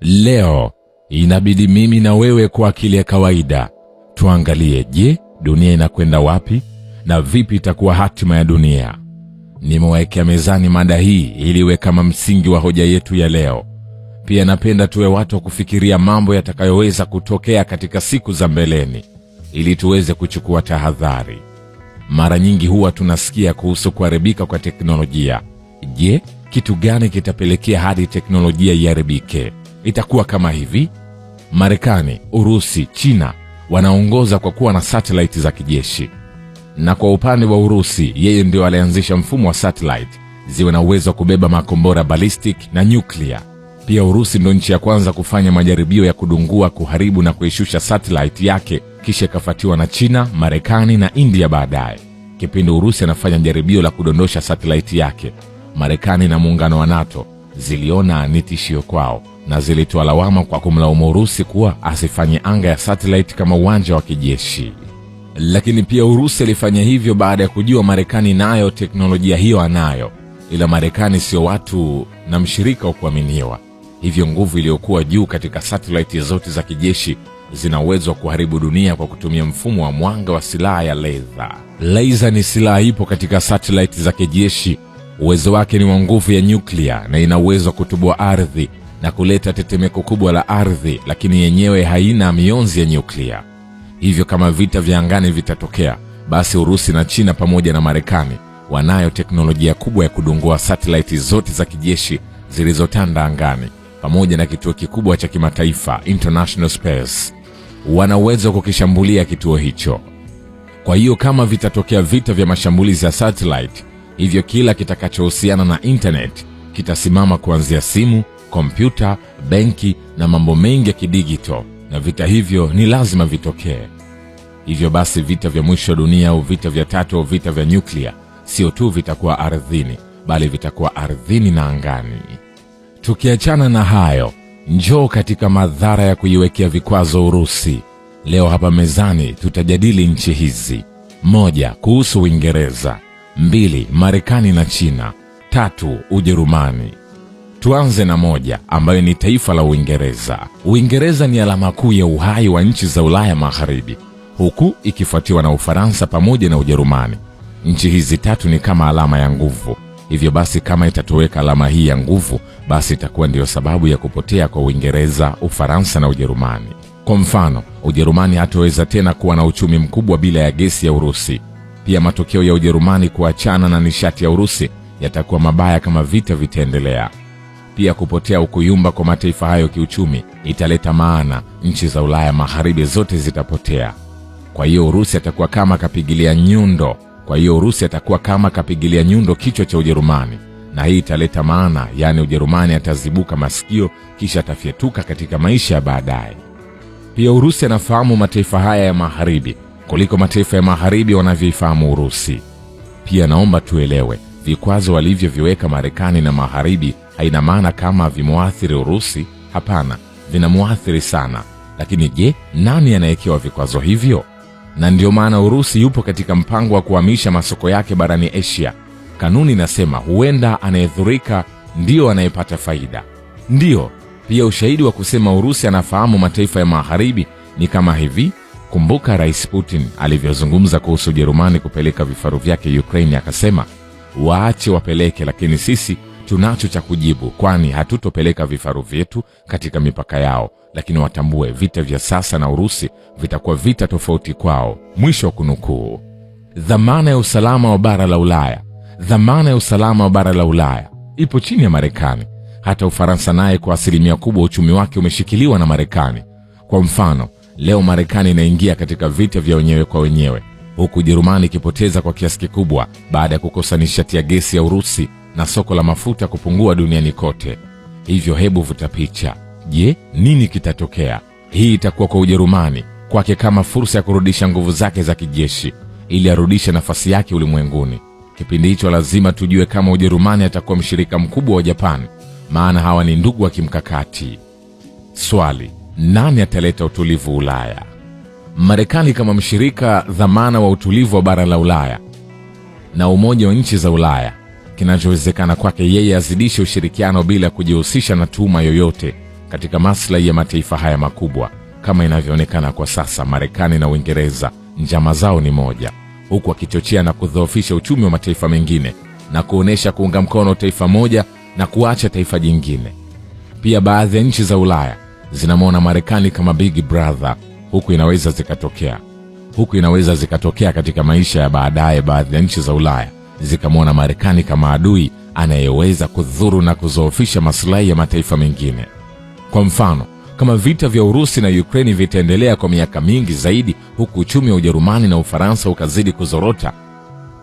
Leo inabidi mimi na wewe kwa akili ya kawaida tuangalie, je, dunia inakwenda wapi na vipi itakuwa hatima ya dunia. Nimewekea mezani mada hii ili iwe kama msingi wa hoja yetu ya leo. Pia napenda tuwe watu wa kufikiria mambo yatakayoweza kutokea katika siku za mbeleni ili tuweze kuchukua tahadhari. Mara nyingi huwa tunasikia kuhusu kuharibika kwa teknolojia. Je, kitu gani kitapelekea hadi teknolojia iharibike? Itakuwa kama hivi: Marekani, Urusi, China wanaongoza kwa kuwa na satellite za kijeshi. Na kwa upande wa Urusi, yeye ndio alianzisha mfumo wa satellite ziwe na uwezo wa kubeba makombora ballistic na nuclear. Pia Urusi ndio nchi ya kwanza kufanya majaribio ya kudungua, kuharibu na kuishusha satellite yake, kisha ikafuatiwa na China, Marekani na India baadaye. Kipindi Urusi anafanya jaribio la kudondosha satellite yake, Marekani na muungano wa NATO ziliona ni tishio kwao na zilitoa lawama kwa kumlaumu Urusi kuwa asifanye anga ya satellite kama uwanja wa kijeshi. Lakini pia Urusi alifanya hivyo baada ya kujua Marekani nayo teknolojia hiyo anayo, ila Marekani sio watu na mshirika wa kuaminiwa. Hivyo nguvu iliyokuwa juu katika satellite zote za kijeshi zina uwezo wa kuharibu dunia kwa kutumia mfumo wa mwanga wa silaha ya laser. Laser ni silaha ipo katika satellite za kijeshi. Uwezo wake ni wa nguvu ya nyuklia na ina uwezo wa kutubua ardhi na kuleta tetemeko kubwa la ardhi, lakini yenyewe haina mionzi ya nyuklia. Hivyo kama vita vya angani vitatokea, basi Urusi na China pamoja na Marekani wanayo teknolojia kubwa ya kudungua satellite zote za kijeshi zilizotanda angani, pamoja na kituo kikubwa cha kimataifa International Space. Wana uwezo wa kukishambulia kituo hicho. Kwa hiyo kama vitatokea vita vya mashambulizi ya satellite, hivyo kila kitakachohusiana na internet kitasimama, kuanzia simu, kompyuta, benki na mambo mengi ya kidigito, na vita hivyo ni lazima vitokee. Hivyo basi vita vya mwisho dunia au vita vya tatu au vita vya nyuklia sio tu vitakuwa ardhini, bali vitakuwa ardhini na angani. Tukiachana na hayo, njoo katika madhara ya kuiwekea vikwazo Urusi. Leo hapa mezani tutajadili nchi hizi: 1. kuhusu Uingereza; 2. Marekani na China; 3. Ujerumani. Tuanze na 1, ambayo ni taifa la Uingereza. Uingereza ni alama kuu ya uhai wa nchi za Ulaya Magharibi, huku ikifuatiwa na Ufaransa pamoja na Ujerumani. Nchi hizi tatu ni kama alama ya nguvu. Hivyo basi kama itatoweka alama hii ya nguvu, basi itakuwa ndiyo sababu ya kupotea kwa Uingereza, Ufaransa na Ujerumani. Kwa mfano, Ujerumani hataweza tena kuwa na uchumi mkubwa bila ya gesi ya Urusi. Pia matokeo ya Ujerumani kuachana na nishati ya Urusi yatakuwa mabaya kama vita vitaendelea. Pia kupotea ukuyumba kwa mataifa hayo kiuchumi italeta maana nchi za Ulaya Magharibi zote zitapotea. Kwa hiyo Urusi atakuwa kama kapigilia nyundo kichwa cha Ujerumani, na hii italeta maana, yani Ujerumani atazibuka masikio kisha atafyetuka katika maisha ya baadaye. Pia Urusi anafahamu mataifa haya ya Magharibi kuliko mataifa ya Magharibi wanavyoifahamu Urusi. Pia naomba tuelewe, vikwazo walivyoviweka Marekani na Magharibi haina maana kama vimuathiri Urusi. Hapana, vinamuathiri sana. Lakini je, nani anayekewa vikwazo hivyo? Na ndio maana Urusi yupo katika mpango wa kuhamisha masoko yake barani Asia. Kanuni inasema huenda anayedhurika ndio anayepata faida. Ndio, pia ushahidi wa kusema Urusi anafahamu mataifa ya Magharibi ni kama hivi. Kumbuka Rais Putin alivyozungumza kuhusu Ujerumani kupeleka vifaru vyake Ukraine, akasema waache wapeleke, lakini sisi tunacho cha kujibu, kwani hatutopeleka vifaru vyetu katika mipaka yao, lakini watambue vita vya sasa na Urusi vitakuwa vita tofauti kwao. Mwisho wa kunukuu. Dhamana ya usalama wa bara la Ulaya ipo chini ya Marekani. Hata Ufaransa naye kwa asilimia kubwa uchumi wake umeshikiliwa na Marekani. Kwa mfano, leo Marekani inaingia katika vita vya wenyewe kwa wenyewe, huku Ujerumani ikipoteza kwa kiasi kikubwa baada ya kukosa nishati ya gesi ya Urusi na soko la mafuta kupungua duniani kote. Hivyo hebu vuta picha. Je, nini kitatokea? Hii itakuwa kwa Ujerumani kwake kama fursa ya kurudisha nguvu zake za kijeshi ili arudishe nafasi yake ulimwenguni. Kipindi hicho lazima tujue kama Ujerumani atakuwa mshirika mkubwa wa Japan, maana hawa ni ndugu wa kimkakati. Swali: nani ataleta utulivu Ulaya? Marekani kama mshirika dhamana wa utulivu wa bara la Ulaya na umoja wa nchi za Ulaya. Kinachowezekana kwake yeye azidishe ushirikiano bila kujihusisha na tuhuma yoyote katika maslahi ya mataifa haya makubwa. Kama inavyoonekana kwa sasa, Marekani na Uingereza njama zao ni moja, huku wakichochea na kudhoofisha uchumi wa mataifa mengine na kuonesha kuunga mkono taifa moja na kuacha taifa jingine. Pia baadhi ya nchi za Ulaya zinamwona Marekani kama big brother, huku inaweza zikatokea katika maisha ya baadaye baadhi ya nchi za Ulaya zikamwona Marekani kama adui anayeweza kudhuru na kudhoofisha maslahi ya mataifa mengine. Kwa mfano, kama vita vya Urusi na Ukraine vitaendelea kwa miaka mingi zaidi, huku uchumi wa Ujerumani na Ufaransa ukazidi kuzorota,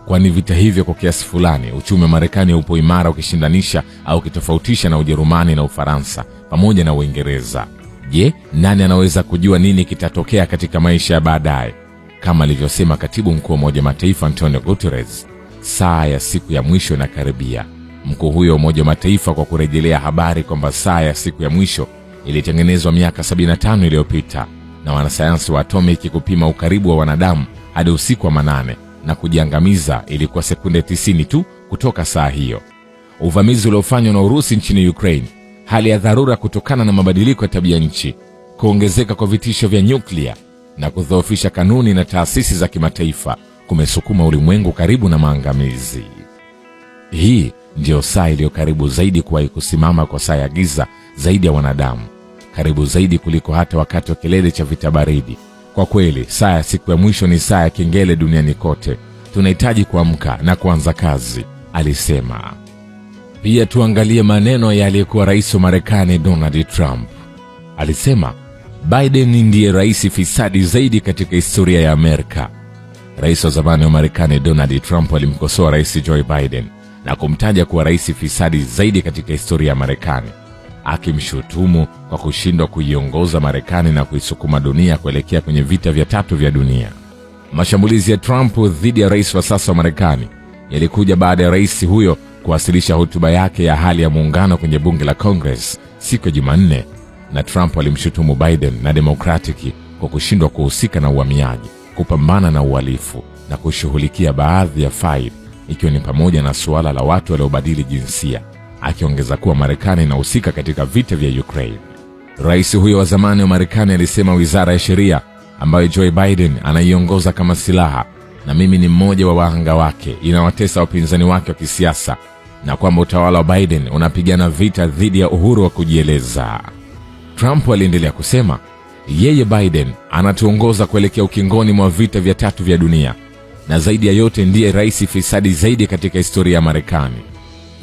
kwani vita hivyo kwa kiasi fulani uchumi wa Marekani upo imara ukishindanisha au kitofautisha na Ujerumani na Ufaransa pamoja na Uingereza. Je, nani anaweza kujua nini kitatokea katika maisha ya baadaye? Kama alivyosema Katibu Mkuu wa Umoja wa Mataifa Antonio Guterres, saa ya siku ya mwisho inakaribia. Mkuu huyo wa Umoja wa Mataifa, kwa kurejelea habari kwamba saa ya siku ya mwisho ilitengenezwa miaka 75 iliyopita na wanasayansi wa atomiki kupima ukaribu wa wanadamu hadi usiku wa manane na kujiangamiza ilikuwa sekunde 90 tu kutoka saa hiyo. Uvamizi uliofanywa na Urusi nchini Ukraine, hali ya dharura kutokana na mabadiliko ya tabia nchi, kuongezeka kwa vitisho vya nyuklia na kudhoofisha kanuni na taasisi za kimataifa kumesukuma ulimwengu karibu na maangamizi. Hii ndio saa iliyo karibu zaidi kuwahi kusimama kwa saa ya giza zaidi ya wanadamu, karibu zaidi kuliko hata wakati wa kilele cha vita baridi. Kwa kweli, saa ya siku ya mwisho ni saa ya kengele duniani kote. Tunahitaji kuamka na kuanza kazi, alisema. Pia tuangalie maneno ya aliyekuwa rais wa Marekani Donald Trump. Alisema, Biden ndiye rais fisadi zaidi katika historia ya Amerika. Rais wa zamani wa Marekani Donald Trump alimkosoa Rais Joe Biden na kumtaja kuwa rais fisadi zaidi katika historia ya Marekani, akimshutumu kwa kushindwa kuiongoza Marekani na kuisukuma dunia kuelekea kwenye vita vya 3 vya dunia. Mashambulizi ya Trump dhidi ya rais wa sasa wa Marekani yalikuja baada ya rais huyo kuwasilisha hotuba yake ya hali ya muungano kwenye bunge la Congress siku ya Jumanne, na Trump alimshutumu Biden na Democratic kwa kushindwa kuhusika na uhamiaji, kupambana na uhalifu na kushughulikia baadhi ya faili, ikiwa ni pamoja na suala la watu waliobadili jinsia, akiongeza kuwa Marekani inahusika katika vita vya Ukraine. Rais huyo wa zamani wa Marekani alisema wizara ya sheria ambayo Joe Biden anaiongoza kama silaha, na mimi ni mmoja wa wahanga wake, inawatesa wapinzani wake wa kisiasa, na kwamba utawala wa Biden unapigana vita dhidi ya uhuru wa kujieleza. Trump aliendelea kusema, yeye Biden anatuongoza kuelekea ukingoni mwa vita vya 3 vya dunia, na zaidi ya yote ndiye rais fisadi zaidi katika historia ya Marekani.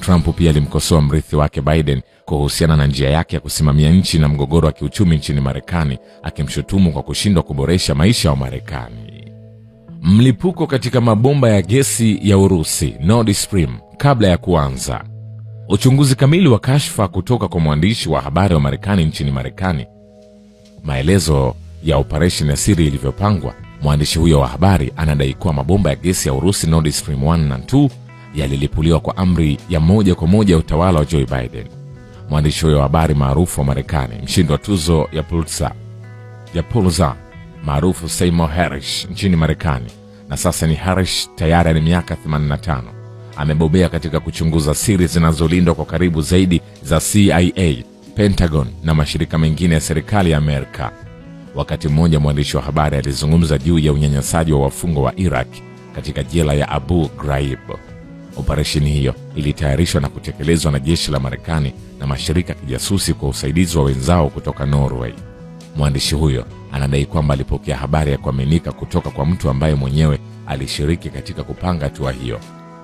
Trump pia alimkosoa mrithi wake Biden kuhusiana na njia yake ya kusimamia nchi na mgogoro wa kiuchumi nchini Marekani, akimshutumu kwa kushindwa kuboresha maisha wa Marekani. Mlipuko katika mabomba ya gesi ya Urusi Nord Stream kabla ya kuanza. Uchunguzi kamili wa kashfa kutoka kwa mwandishi wa habari wa Marekani nchini Marekani. Maelezo ya operation ya siri ilivyopangwa. Mwandishi huyo wa habari anadai kuwa mabomba ya gesi ya Urusi Nord Stream 1 na 2 yalilipuliwa kwa amri ya moja kwa moja ya utawala wa Joe Biden. Mwandishi huyo wa habari maarufu wa Marekani, mshindi wa tuzo ya Pulitzer maarufu Seymour Hersh nchini Marekani, na sasa ni Hersh tayari ana miaka 85, amebobea katika kuchunguza siri zinazolindwa kwa karibu zaidi za CIA, Pentagon na mashirika mengine ya serikali ya Amerika. Wakati mmoja mwandishi wa habari alizungumza juu ya unyanyasaji wa wafungwa wa Iraq katika jela ya Abu Ghraib. Operesheni hiyo ilitayarishwa na kutekelezwa na jeshi la Marekani na mashirika ya kijasusi kwa usaidizi wa wenzao kutoka Norway. Mwandishi huyo anadai kwamba alipokea habari ya kuaminika kutoka kwa mtu ambaye mwenyewe alishiriki katika kupanga hatua hiyo.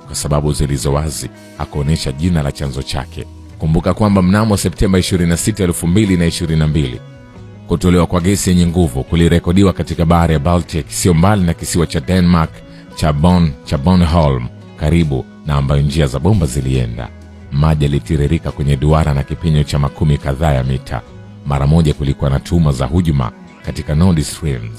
Kwa sababu zilizo wazi, hakuonesha jina la chanzo chake. Kumbuka kwamba mnamo Septemba 26, 2022, kutolewa kwa gesi yenye nguvu kulirekodiwa katika bahari ya Baltic, sio mbali na kisiwa cha Denmark cha Bornholm, karibu na ambayo njia za bomba zilienda. Maji yalitiririka kwenye duara na kipinyo cha makumi kadhaa ya mita. Mara moja kulikuwa na tuhuma za hujuma katika Nord Stream.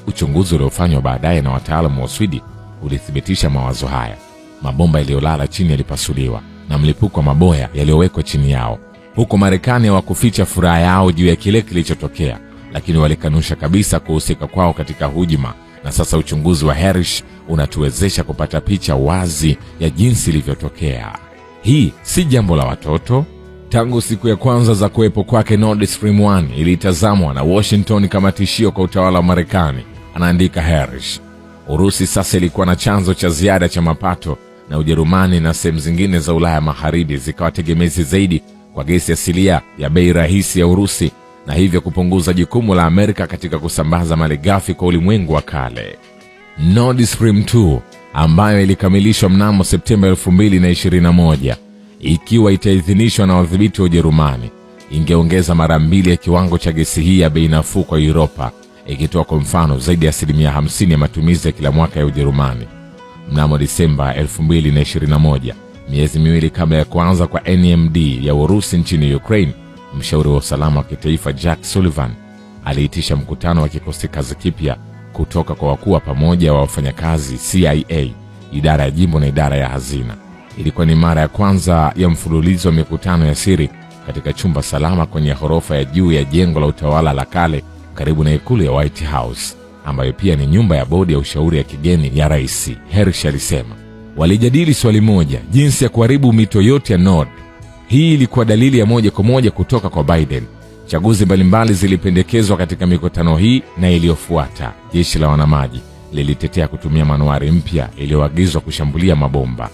Uchunguzi uliofanywa baadaye na wataalamu wa Sweden ulithibitisha mawazo haya. Mabomba yaliyolala chini yalipasuliwa na mlipuko wa maboya yaliyowekwa chini yao. Huko Marekani hawakuficha furaha yao juu ya kile kilichotokea, lakini walikanusha kabisa kuhusika kwao katika hujuma, na sasa uchunguzi wa Hersh unatuwezesha kupata picha wazi ya jinsi ilivyotokea. Hii si jambo la watoto. Tangu siku ya kwanza za kuwepo kwake, Nord Stream 1 ilitazamwa na Washington kama tishio kwa utawala wa Marekani, anaandika Hersh. Urusi sasa ilikuwa na chanzo cha ziada cha mapato, na Ujerumani na sehemu zingine za Ulaya Magharibi zikawa tegemezi zaidi kwa gesi asilia ya bei rahisi ya Urusi, na hivyo kupunguza jukumu la Amerika katika kusambaza malighafi kwa ulimwengu wa kale. Nord Stream 2 ambayo ilikamilishwa mnamo Septemba 2021, ikiwa itaidhinishwa na wadhibiti wa Ujerumani, ingeongeza mara 2 ya kiwango cha gesi hii ya bei nafuu kwa Europa, ikitoa kwa mfano zaidi ya 50% ya matumizi ya kila mwaka ya Ujerumani. Mnamo Disemba 2021, miezi miwili kabla ya kuanza kwa NMD ya Urusi nchini Ukraine, mshauri wa usalama wa kitaifa Jack Sullivan aliitisha mkutano wa kikosi kazi kipya kutoka kwa wakuu pamoja wa wafanyakazi CIA, idara ya jimbo na idara ya hazina. Ilikuwa ni mara ya kwanza ya mfululizo wa mikutano ya siri katika chumba salama kwenye ghorofa ya juu ya jengo la utawala la kale karibu na ikulu ya White House, ambayo pia ni nyumba ya bodi ya ushauri ya kigeni ya rais. Hersh alisema walijadili swali moja, jinsi ya kuharibu mito yote ya Nord. Hii ilikuwa dalili ya moja kwa moja kutoka kwa Biden. Chaguzi mbalimbali zilipendekezwa katika mikutano hii, na iliyofuata jeshi la wanamaji lilitetea kutumia manuari mpya iliyoagizwa kushambulia mabomba.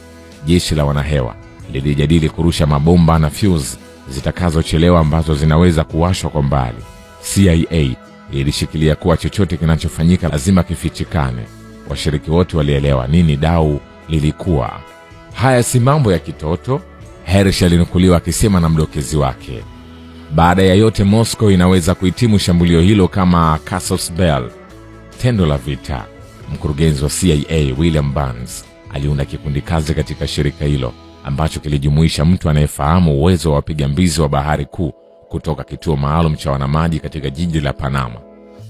Jeshi la wanahewa lilijadili kurusha mabomba na fuse zitakazochelewa ambazo zinaweza kuwashwa kwa mbali. CIA ilishikilia kuwa chochote kinachofanyika lazima kifichikane. Washiriki wote walielewa nini dau lilikuwa. Haya si mambo ya kitoto, Hersh alinukuliwa akisema na mdokezi wake. Baada ya yote, Moscow inaweza kuhitimu shambulio hilo kama Casus Belli, tendo la vita. Mkurugenzi wa CIA William Burns aliunda kikundi kazi katika shirika hilo ambacho kilijumuisha mtu anayefahamu uwezo wa wapiga mbizi wa bahari kuu kutoka kituo maalum cha wanamaji katika jiji la Panama.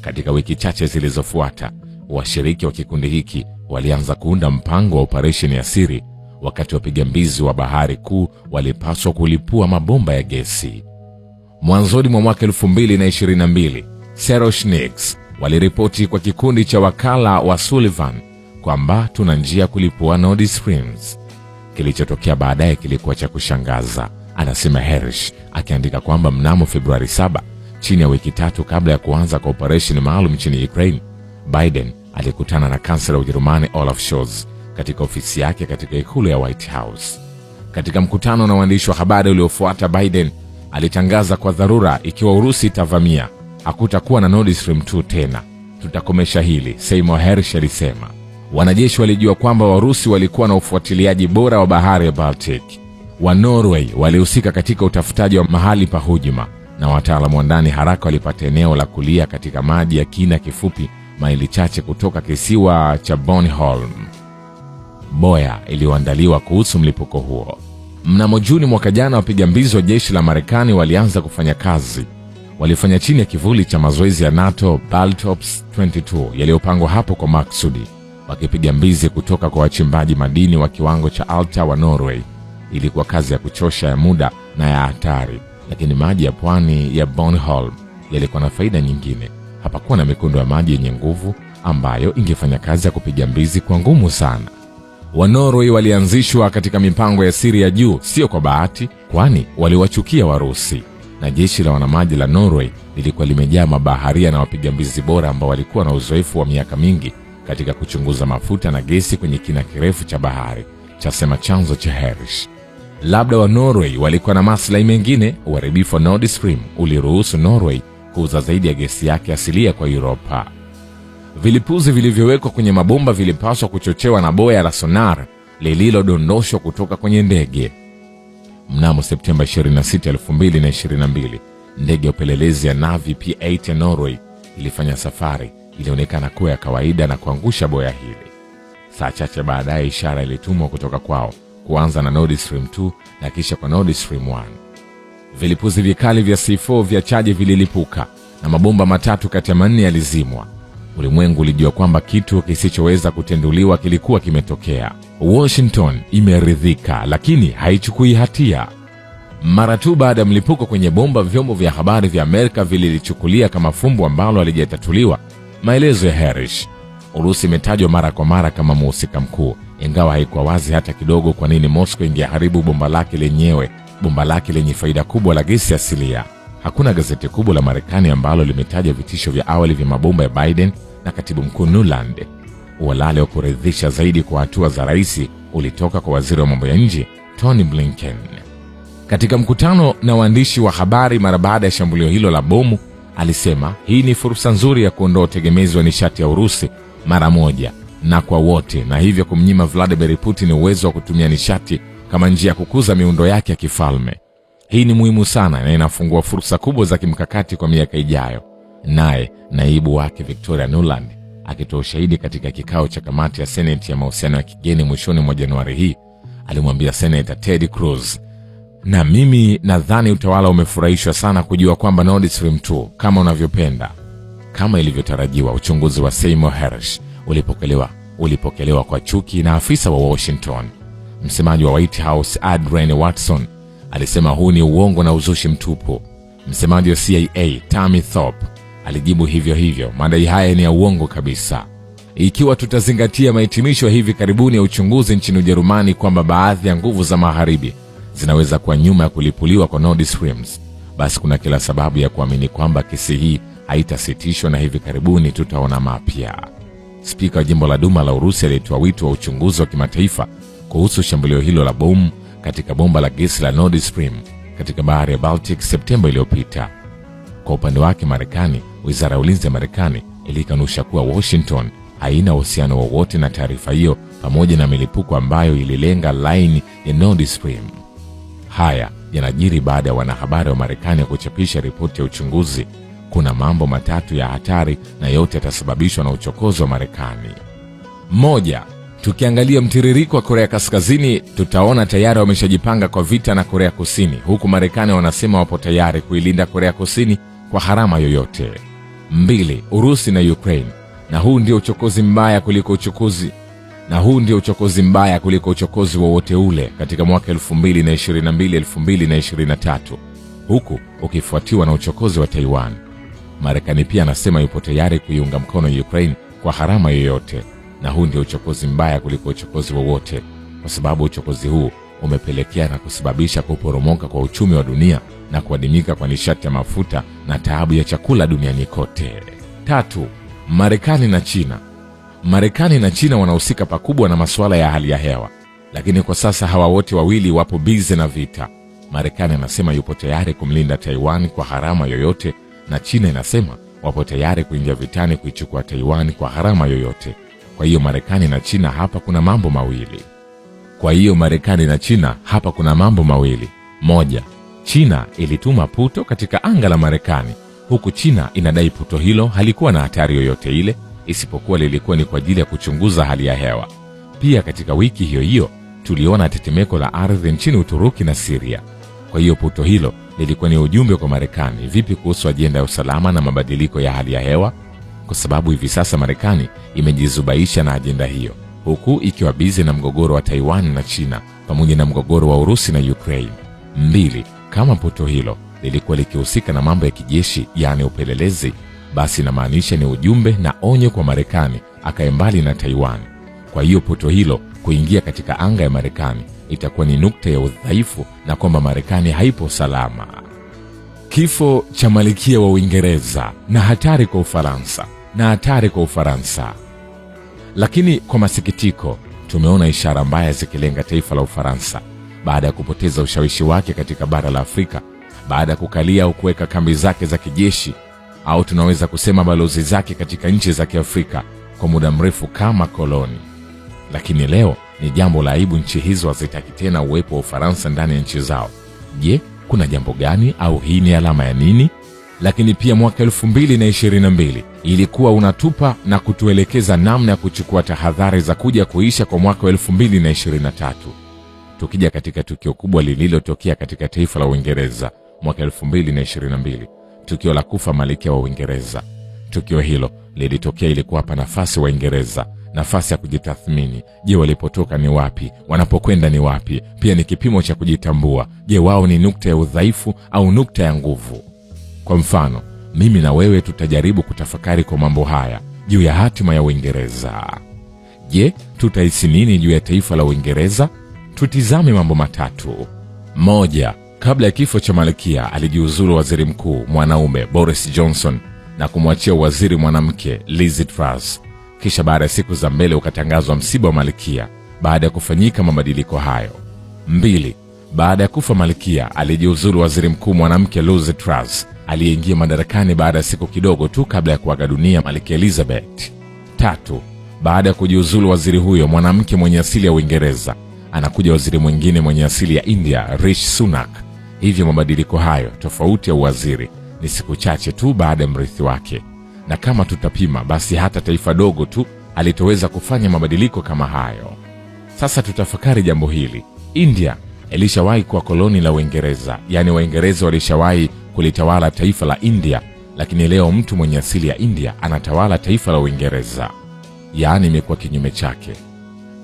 Katika wiki chache zilizofuata, washiriki wa kikundi hiki walianza kuunda mpango wa operation ya siri, wakati wapiga mbizi wa bahari kuu walipaswa kulipua mabomba ya gesi. Mwanzoni mwa mwaka 2022, Seroshniks waliripoti kwa kikundi cha wakala wa Sullivan kwamba tuna njia kulipua Nord Streams. Kilichotokea baadaye kilikuwa cha kushangaza, anasema Hersh, akiandika kwamba mnamo Februari 7, chini ya wiki 3 kabla ya kuanza kwa operation maalum nchini Ukraine, Biden alikutana na kansela wa Ujerumani Olaf Scholz katika ofisi yake katika ikulu ya White House. Katika mkutano na waandishi wa habari uliofuata, Biden alitangaza kwa dharura, ikiwa Urusi itavamia, hakutakuwa na Nord Stream 2 tena. Tutakomesha hili, Seymour Hersh alisema. Wanajeshi walijua kwamba Warusi walikuwa na ufuatiliaji bora wa bahari ya Baltic. Wa Norway walihusika katika utafutaji wa mahali pa hujuma, na wataalamu wa ndani haraka walipata eneo la kulia katika maji ya kina kifupi maili chache kutoka kisiwa cha Bornholm. Boya iliyoandaliwa kuhusu mlipuko huo. Mnamo Juni mwaka jana, wapiga mbizi wa jeshi la Marekani walianza kufanya kazi. Walifanya chini ya kivuli cha mazoezi ya NATO Baltops 22 yaliyopangwa hapo kwa maksudi, wakipiga mbizi kutoka kwa wachimbaji madini wa kiwango cha Alta wa Norway. Ilikuwa kazi ya kuchosha, ya muda na ya hatari, lakini maji ya pwani ya Bornholm yalikuwa na faida nyingine. Hapakuwa na mikondo ya maji yenye nguvu ambayo ingefanya kazi ya kupiga mbizi kwa ngumu sana. Wa Norway walianzishwa katika mipango ya siri ya juu, sio kwa bahati, kwani waliwachukia Warusi. Na jeshi la wanamaji la Norway lilikuwa limejaa mabaharia na wapiga mbizi bora ambao walikuwa na uzoefu wa miaka mingi katika kuchunguza mafuta na gesi kwenye kina kirefu cha bahari, chasema chanzo cha Hersh. Labda wa Norway walikuwa na maslahi mengine. Uharibifu wa Nord Stream uliruhusu Norway kuuza zaidi ya gesi yake asilia kwa Europa. Vilipuzi vilivyowekwa kwenye mabomba vilipaswa kuchochewa na boya la sonar lililodondoshwa kutoka kwenye ndege. Mnamo Septemba 26, 2022, ndege ya upelelezi ya Navy P8 ya Norway ilifanya safari ilionekana kuwa ya kawaida na kuangusha boya hili. Saa chache baadaye, ishara ilitumwa kutoka kwao kuanza na Nord Stream 2 na kisha kwa Nord Stream 1. Vilipuzi vikali vya C4 vya chaji vililipuka na mabomba 3 kati ya 4 yalizimwa. Ulimwengu ulijua kwamba kitu kisichoweza kutenduliwa kilikuwa kimetokea. Washington imeridhika, lakini haichukui hatia. Mara tu baada ya mlipuko kwenye bomba, vyombo vya habari vya Amerika vililichukulia kama fumbo ambalo halijatatuliwa. Maelezo ya Hersh. Urusi imetajwa mara kwa mara kama mhusika mkuu, ingawa haikuwa wazi hata kidogo kwa nini Moscow ingeharibu bomba lake lenyewe bomba lake lenye faida kubwa la gesi asilia. Hakuna gazeti kubwa la Marekani ambalo limetaja vitisho vya awali vya mabomba ya Biden na katibu mkuu Nuland. Uhalali wa kuridhisha zaidi kwa hatua za rais ulitoka kwa waziri wa mambo ya nje Tony Blinken. Katika mkutano na waandishi wa habari mara baada ya shambulio hilo la bomu, alisema hii ni fursa nzuri ya kuondoa utegemezi wa nishati ya Urusi mara moja na kwa wote, na hivyo kumnyima Vladimir Putin uwezo wa kutumia nishati kama njia ya kukuza miundo yake ya kifalme. Hii ni muhimu sana na inafungua fursa kubwa za kimkakati kwa miaka ijayo. Naye naibu wake Victoria Nuland, akitoa ushahidi katika kikao cha kamati ya Senate ya mahusiano ya kigeni mwishoni mwa Januari hii, alimwambia Senator Ted Cruz, na mimi nadhani utawala umefurahishwa sana kujua kwamba Nord Stream 2 kama unavyopenda. Kama ilivyotarajiwa, uchunguzi wa Seymour Hersh ulipokelewa kwa chuki na afisa wa Washington. Msemaji wa White House Adrienne Watson alisema huu ni uongo na uzushi mtupu. Msemaji wa CIA Tammy Thorpe alijibu hivyo hivyo, madai haya ni ya uongo kabisa. Ikiwa tutazingatia mahitimisho hivi karibuni ya uchunguzi nchini Ujerumani kwamba baadhi ya nguvu za magharibi zinaweza kuwa nyuma ya kulipuliwa kwa Nord Stream, basi kuna kila sababu ya kuamini kwamba kesi hii haitasitishwa na hivi karibuni tutaona mapya. Spika wa jimbo la Duma la Urusi alitoa wito wa uchunguzi wa kimataifa kuhusu shambulio hilo la bomu katika bomba la gesi la Nord Stream katika bahari ya Baltic Septemba iliyopita. Kwa upande wake Marekani, wizara ya ulinzi ya Marekani ilikanusha kuwa Washington haina uhusiano wowote na taarifa hiyo pamoja na milipuko ambayo ililenga line ya Nord Stream. Haya yanajiri baada ya wanahabari wa Marekani kuchapisha ripoti ya uchunguzi. Kuna mambo matatu ya hatari na yote yatasababishwa na uchokozi wa Marekani. 1. Tukiangalia mtiririko wa Korea Kaskazini, tutaona tayari wameshajipanga kwa vita na Korea Kusini, huku Marekani wanasema wapo tayari kuilinda Korea Kusini kwa gharama yoyote. 2. Urusi na Ukraine, na huu ndio uchokozi mbaya kuliko uchokozi wowote ule katika mwaka 2022-2023, huku ukifuatiwa na uchokozi wa Taiwan. Marekani pia anasema yupo tayari kuiunga mkono Ukraine kwa gharama yoyote, na huu ndio uchokozi mbaya kuliko uchokozi wowote, kwa sababu uchokozi huu umepelekea na kusababisha kuporomoka kwa uchumi wa dunia na kuadimika kwa nishati ya mafuta na taabu ya chakula duniani kote. 3. Marekani na China. Marekani na China wanahusika pakubwa na masuala ya hali ya hewa, lakini kwa sasa hawa wote wawili wapo bize na vita. Marekani anasema yupo tayari kumlinda Taiwan kwa gharama yoyote, na China inasema wapo tayari kuingia vitani kuichukua Taiwan kwa gharama yoyote. Kwa hiyo Marekani na China hapa kuna mambo mawili. 1. China ilituma puto katika anga la Marekani, huku China inadai puto hilo halikuwa na hatari yoyote ile, isipokuwa lilikuwa ni kwa ajili ya kuchunguza hali ya hewa. Pia katika wiki hiyo hiyo tuliona tetemeko la ardhi nchini Uturuki na Syria. Kwa hiyo puto hilo lilikuwa ni ujumbe kwa Marekani vipi kuhusu ajenda ya usalama na mabadiliko ya hali ya hewa, kwa sababu hivi sasa Marekani imejizubaisha na ajenda hiyo, huku ikiwa bize na mgogoro wa Taiwan na China pamoja na mgogoro wa Urusi na Ukraine. 2. Kama puto hilo lilikuwa likihusika na mambo ya kijeshi, yani upelelezi, basi inamaanisha ni ujumbe na onyo kwa Marekani akae mbali na Taiwan. Kwa hiyo puto hilo kuingia katika anga ya Marekani itakuwa ni nukta ya udhaifu na kwamba Marekani haipo salama. Kifo cha Malkia wa Uingereza na hatari kwa Ufaransa. Lakini kwa masikitiko tumeona ishara mbaya zikilenga taifa la Ufaransa baada ya kupoteza ushawishi wake katika bara la Afrika, baada ya kukalia au kuweka kambi zake za kijeshi, au tunaweza kusema balozi zake katika nchi za Kiafrika kwa muda mrefu kama koloni. Lakini leo ni jambo la aibu, nchi hizo hazitaki tena uwepo wa Ufaransa ndani ya nchi zao. Je, kuna jambo gani, au hii ni alama ya nini? Lakini pia mwaka 2022 ilikuwa unatupa na kutuelekeza namna ya kuchukua tahadhari za kuja kuisha kwa mwaka 2023. Tukija katika tukio kubwa lililotokea katika taifa la Uingereza mwaka 2022, tukio la kufa Malkia wa Uingereza. Tukio hilo lilitokea ili kuwapa nafasi Waingereza, nafasi ya kujitathmini. Je, walipotoka ni wapi? Wanapokwenda ni wapi? Pia ni kipimo cha kujitambua. Je, wao ni nukta ya udhaifu au nukta ya nguvu? Kwa mfano, mimi na wewe tutajaribu kutafakari kwa mambo haya juu ya hatima ya Uingereza. Je, tutahisi nini juu ya taifa la Uingereza? Tutizame mambo matatu. 1. Kabla ya kifo cha Malkia, alijiuzulu waziri mkuu mwanaume Boris Johnson na kumwachia waziri mwanamke Liz Truss. Kisha baada ya siku za mbele ukatangazwa msiba wa Malkia baada ya kufanyika mabadiliko hayo. 2. Baada ya kufa Malkia, alijiuzulu waziri mkuu mwanamke Liz Truss, aliyeingia madarakani baada ya siku kidogo tu kabla ya kuaga dunia Malkia Elizabeth. 3. Baada ya kujiuzulu waziri huyo mwanamke mwenye asili ya Uingereza, anakuja waziri mwingine mwenye asili ya India, Rishi Sunak. Hivyo mabadiliko hayo, tofauti ya uwaziri, ni siku chache tu baada ya mrithi wake. Na kama tutapima, basi hata taifa dogo tu alitoweza kufanya mabadiliko kama hayo. Sasa tutafakari jambo hili. India ilishawahi kuwa koloni la Uingereza, yani Waingereza walishawahi kulitawala taifa la India, lakini leo mtu mwenye asili ya India anatawala taifa la Uingereza. Yani imekuwa kinyume chake.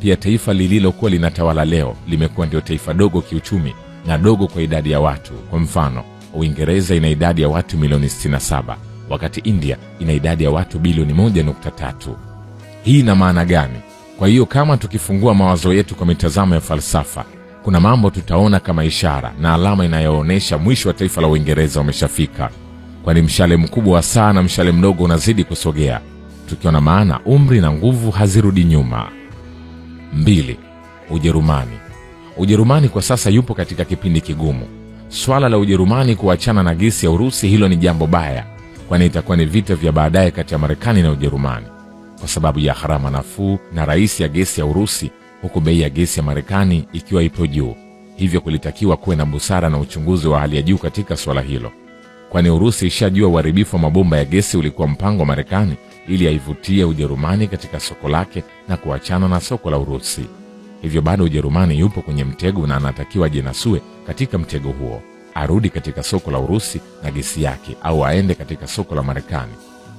Pia taifa lililokuwa linatawala leo limekuwa ndio taifa dogo kiuchumi na dogo kwa idadi ya watu. Kwa mfano, Uingereza ina idadi ya watu milioni 67, wakati India ina idadi ya watu bilioni 1.3. Hii ina maana gani? Kwa hiyo kama tukifungua mawazo yetu kwa mitazamo ya falsafa, kuna mambo tutaona kama ishara na alama inayoonesha mwisho wa taifa la Uingereza umeshafika. Kwani mshale mkubwa sana na mshale mdogo unazidi kusogea. Tukiona maana umri na nguvu hazirudi nyuma. 2. Ujerumani. Ujerumani kwa sasa yupo katika kipindi kigumu. Swala la Ujerumani kuachana na gesi ya Urusi, hilo ni jambo baya, kwani itakuwa ni vita vya baadaye kati ya Marekani na Ujerumani kwa sababu ya gharama nafuu na rahisi ya gesi ya Urusi, huku bei ya gesi ya Marekani ikiwa ipo juu. Hivyo kulitakiwa kuwe na busara na uchunguzi wa hali ya juu katika swala hilo, kwani Urusi ishajua uharibifu wa mabomba ya gesi ulikuwa mpango wa Marekani ili aivutie Ujerumani katika soko lake na kuachana na soko la Urusi. Hivyo bado Ujerumani yupo kwenye mtego na anatakiwa jinasue katika mtego huo, arudi katika soko la Urusi na gesi yake, au aende katika soko la Marekani.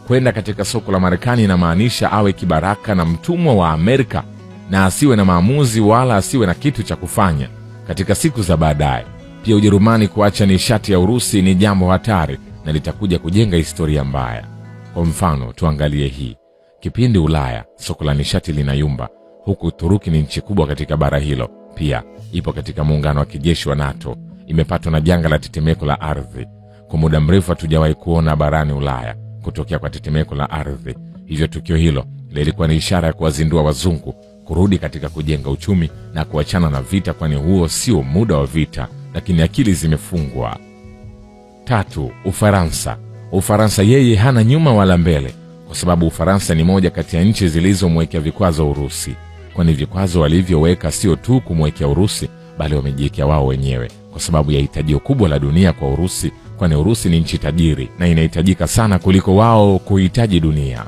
Kwenda katika soko la Marekani inamaanisha awe kibaraka na mtumwa wa Amerika na asiwe na maamuzi wala asiwe na kitu cha kufanya katika siku za baadaye. Pia Ujerumani kuacha nishati ya Urusi ni jambo hatari na litakuja kujenga historia mbaya. Kwa mfano, tuangalie hii. Kipindi Ulaya soko la nishati linayumba, huku Uturuki ni nchi kubwa katika bara hilo, pia ipo katika muungano wa kijeshi wa NATO, imepatwa na janga la tetemeko la ardhi. Kwa muda mrefu hatujawahi kuona barani Ulaya kutokea kwa tetemeko la ardhi. Hivyo tukio hilo lilikuwa ni ishara ya kuwazindua wazungu kurudi katika kujenga uchumi na kuachana na vita, kwani huo sio muda wa vita, lakini akili zimefungwa. 3. Ufaransa. Ufaransa yeye hana nyuma wala mbele, kwa sababu Ufaransa ni moja kati ya nchi zilizomwekea vikwazo Urusi, kwani vikwazo walivyoweka sio tu kumwekea Urusi, bali wamejiwekea wao wenyewe kwa sababu ya hitajio kubwa la dunia kwa Urusi, kwani Urusi ni nchi tajiri na inahitajika sana kuliko wao kuhitaji dunia.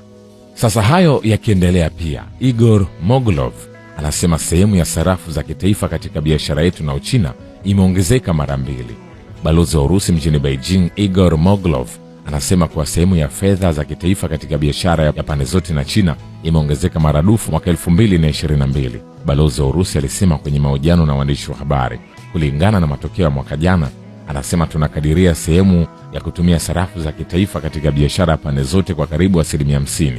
Sasa hayo yakiendelea, pia Igor Mogilov anasema sehemu ya sarafu za kitaifa katika biashara yetu na Uchina imeongezeka mara 2. Balozi wa Urusi mjini Beijing, Igor Mogilov, anasema kuwa sehemu ya fedha za kitaifa katika biashara ya pande zote na China imeongezeka maradufu mwaka 2022. Balozi wa Urusi alisema kwenye mahojiano na waandishi wa habari. Kulingana na matokeo ya mwaka jana, anasema tunakadiria sehemu ya kutumia sarafu za kitaifa katika biashara ya pande zote kwa karibu 50%,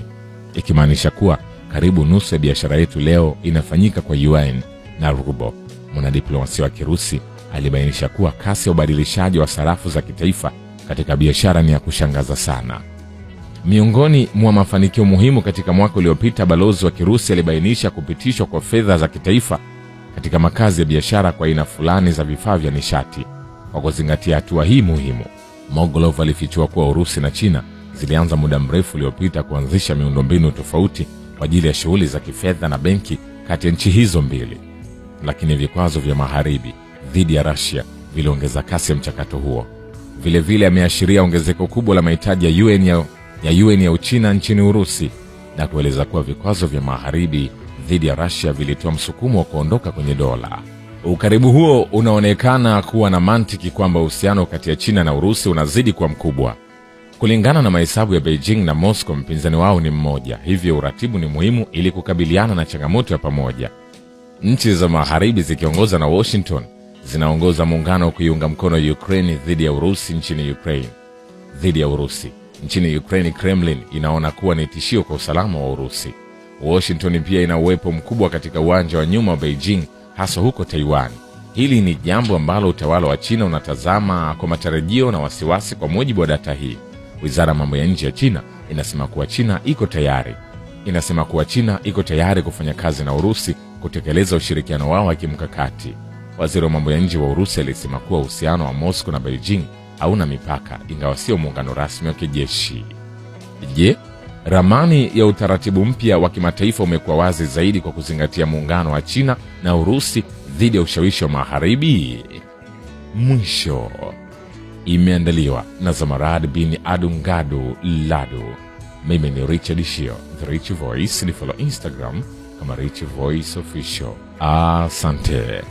ikimaanisha kuwa karibu nusu ya biashara yetu leo inafanyika kwa yuan na rubo. Mwanadiplomasia wa Kirusi alibainisha kuwa kasi ya ubadilishaji wa sarafu za kitaifa katika biashara ni ya kushangaza sana. Miongoni mwa mafanikio muhimu katika mwaka uliopita, balozi wa Kirusi alibainisha kupitishwa kwa fedha za kitaifa katika makazi ya biashara kwa aina fulani za vifaa vya nishati. Kwa kuzingatia hatua hii muhimu, Mogilov alifichua kuwa Urusi na China zilianza muda mrefu uliopita kuanzisha miundombinu tofauti kwa ajili ya shughuli za kifedha na benki kati ya nchi hizo mbili. Lakini vikwazo vya magharibi dhidi ya Russia viliongeza kasi ya mchakato huo. Vile vile ameashiria ongezeko kubwa la mahitaji ya UN ya Uchina nchini Urusi na kueleza kuwa vikwazo vya magharibi dhidi ya Russia vilitoa msukumo wa kuondoka kwenye dola. Ukaribu huo unaonekana kuwa na mantiki kwamba uhusiano kati ya China na Urusi unazidi kuwa mkubwa. Kulingana na mahesabu ya Beijing na Moscow, mpinzani wao ni mmoja, hivyo uratibu ni muhimu ili kukabiliana na changamoto ya pamoja. Nchi za magharibi zikiongozwa na Washington zinaongoza muungano wa kuiunga mkono Ukraine dhidi ya Urusi nchini Ukraine. Kremlin inaona kuwa ni tishio kwa usalama wa Urusi. Washington pia ina uwepo mkubwa katika uwanja wa nyuma wa Beijing, hasa huko Taiwan. Hili ni jambo ambalo utawala wa China unatazama kwa matarajio na wasiwasi. Kwa mujibu wa data hii, Wizara ya Mambo ya Nje ya China inasema kuwa China iko tayari kufanya kazi na Urusi kutekeleza ushirikiano wao wa kimkakati. Waziri wa Mambo ya Nje wa Urusi alisema kuwa uhusiano wa Moscow na Beijing hauna mipaka, ingawa sio muungano rasmi wa kijeshi. Je, ramani ya utaratibu mpya wa kimataifa umekuwa wazi zaidi kwa kuzingatia muungano wa China na Urusi dhidi ya ushawishi wa Magharibi? Mwisho. Imeandaliwa na Zamarad bin Adungado Lado. Mimi ni Richard Shio, The Rich Voice. Ni follow Instagram kama Rich Voice Official. Asante.